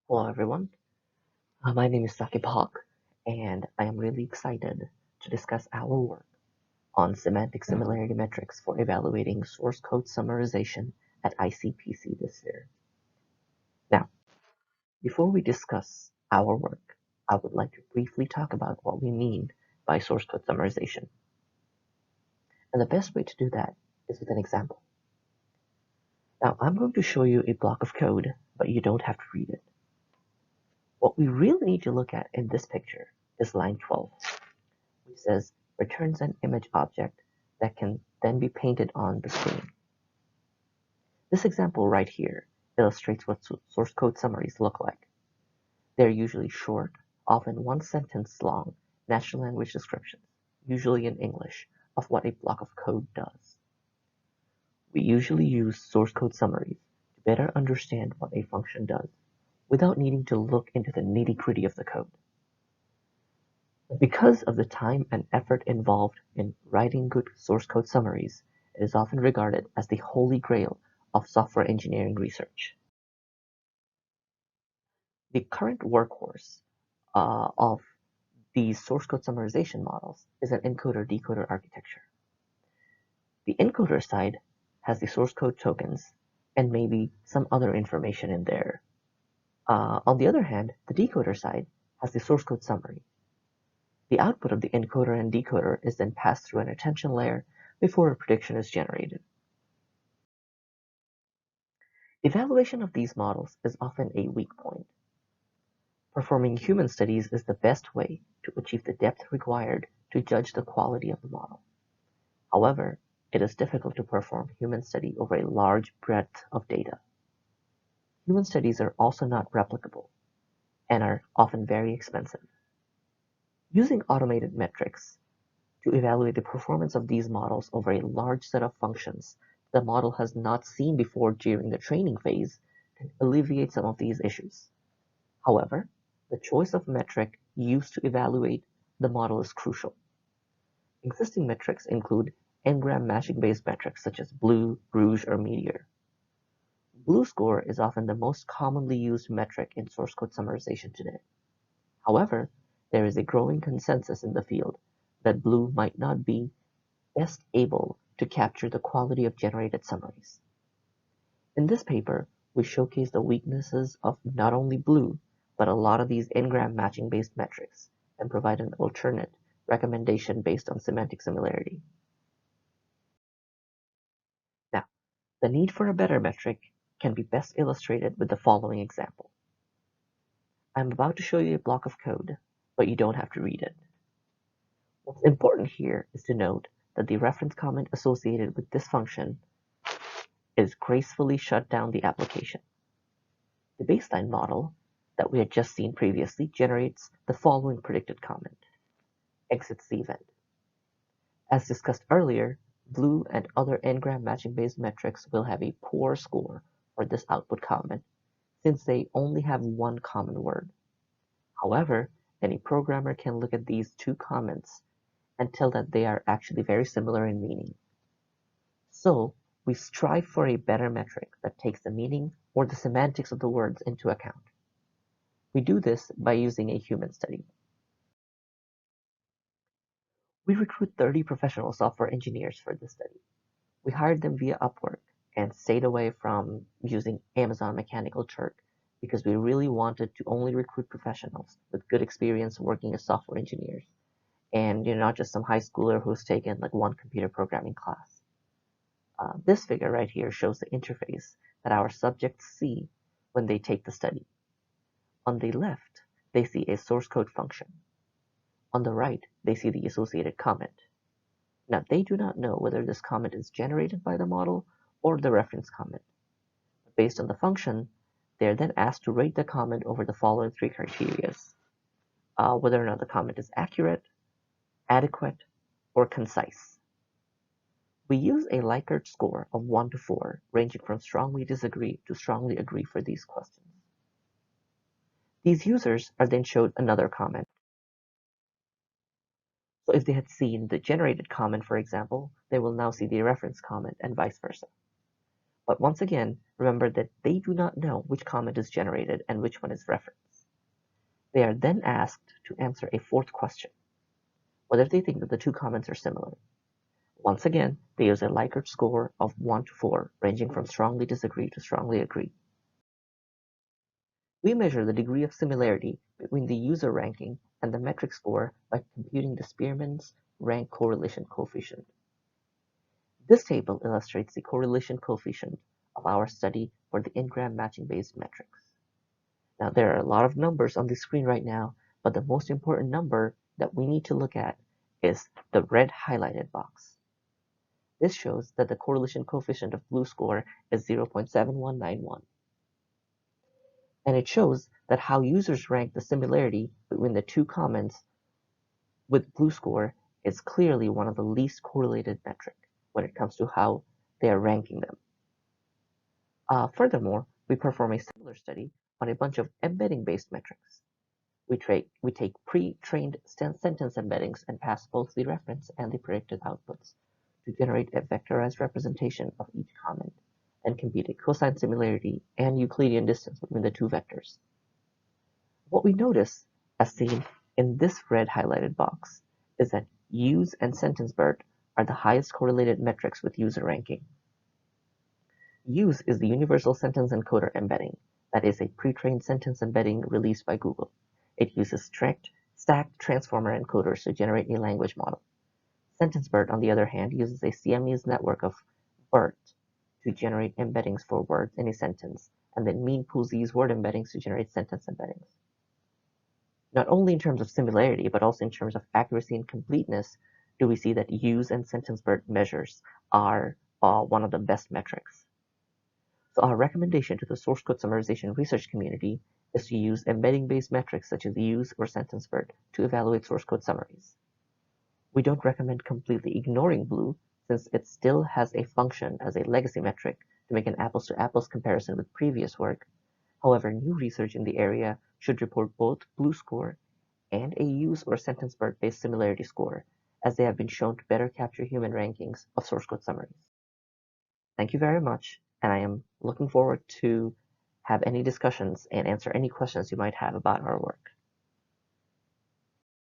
Hello everyone, my name is Sakib Hawk, and I am really excited to discuss our work on semantic similarity metrics for evaluating source code summarization at ICPC this year. Now, before we discuss our work, I would like to briefly talk about what we mean by source code summarization. And the best way to do that is with an example. Now, I'm going to show you a block of code, but you don't have to read it. What we really need to look at in this picture is line 12. Which says returns an image object that can then be painted on the screen. This example right here illustrates what source code summaries look like. They're usually short, often one sentence long, natural language descriptions, usually in English, of what a block of code does. We usually use source code summaries to better understand what a function does, without needing to look into the nitty-gritty of the code. Because of the time and effort involved in writing good source code summaries, it is often regarded as the holy grail of software engineering research. The current workhorse of these source code summarization models is an encoder-decoder architecture. The encoder side has the source code tokens and maybe some other information in there. On the other hand, the decoder side has the source code summary. The output of the encoder and decoder is then passed through an attention layer before a prediction is generated. Evaluation of these models is often a weak point. Performing human studies is the best way to achieve the depth required to judge the quality of the model. However, it is difficult to perform human study over a large breadth of data. Human studies are also not replicable and are often very expensive. Using automated metrics to evaluate the performance of these models over a large set of functions the model has not seen before during the training phase can alleviate some of these issues. However, the choice of metric used to evaluate the model is crucial. Existing metrics include n-gram matching-based metrics such as BLUE, Rouge, or Meteor. BLUE score is often the most commonly used metric in source code summarization today. However, there is a growing consensus in the field that BLUE might not be best able to capture the quality of generated summaries. In this paper, we showcase the weaknesses of not only BLUE, but a lot of these n-gram matching-based metrics, and provide an alternate recommendation based on semantic similarity. Now, the need for a better metric can be best illustrated with the following example. I'm about to show you a block of code, but you don't have to read it. What's important here is to note that the reference comment associated with this function is gracefully shut down the application. The baseline model that we had just seen previously generates the following predicted comment: exits the event. As discussed earlier, BLUE and other n-gram matching-based metrics will have a poor score for this output comment since they only have one common word. However, any programmer can look at these two comments and tell that they are actually very similar in meaning. So, we strive for a better metric that takes the meaning or the semantics of the words into account. We do this by using a human study. We recruit 30 professional software engineers for this study. We hired them via Upwork and stayed away from using Amazon Mechanical Turk because we really wanted to only recruit professionals with good experience working as software engineers, and not just some high schooler who's taken like one computer programming class. This figure right here shows the interface that our subjects see when they take the study. On the left, they see a source code function. On the right, they see the associated comment. Now, they do not know whether this comment is generated by the model or the reference comment. Based on the function, they are then asked to rate the comment over the following three criteria: whether or not the comment is accurate, adequate, or concise. We use a Likert score of 1 to 4, ranging from strongly disagree to strongly agree for these questions. These users are then showed another comment. So if they had seen the generated comment, for example, they will now see the reference comment and vice versa. But once again, remember that they do not know which comment is generated and which one is referenced. They are then asked to answer a fourth question, whether they think that the two comments are similar. Once again, they use a Likert score of 1 to 4, ranging from strongly disagree to strongly agree. We measure the degree of similarity between the user ranking and the metric score by computing the Spearman's rank correlation coefficient. This table illustrates the correlation coefficient of our study for the n-gram matching-based metrics. Now, there are a lot of numbers on the screen right now, but the most important number that we need to look at is the red highlighted box. This shows that the correlation coefficient of blue score is 0.7191. And it shows that how users rank the similarity between the two comments with blue score is clearly one of the least correlated metric when it comes to how they are ranking them. Furthermore, we perform a similar study on a bunch of embedding-based metrics. We take pre-trained sentence embeddings and pass both the reference and the predicted outputs to generate a vectorized representation of each comment and compute a cosine similarity and Euclidean distance between the two vectors. What we notice, as seen in this red highlighted box, is that use and sentence BERT are the highest correlated metrics with user ranking. Use is the universal sentence encoder embedding, that is a pre-trained sentence embedding released by Google. It uses stacked transformer encoders to generate a language model. Sentence BERT, on the other hand, uses a Siamese network of BERT to generate embeddings for words in a sentence, and then mean pools these word embeddings to generate sentence embeddings. Not only in terms of similarity, but also in terms of accuracy and completeness, do we see that use and sentence BERT measures are one of the best metrics. So our recommendation to the source code summarization research community is to use embedding-based metrics such as use or sentence BERT to evaluate source code summaries. We don't recommend completely ignoring blue, since it still has a function as a legacy metric to make an apples-to-apples comparison with previous work. However, new research in the area should report both blue score and a use or sentence BERT-based similarity score, as they have been shown to better capture human rankings of source code summaries. Thank you very much, and I am looking forward to have any discussions and answer any questions you might have about our work.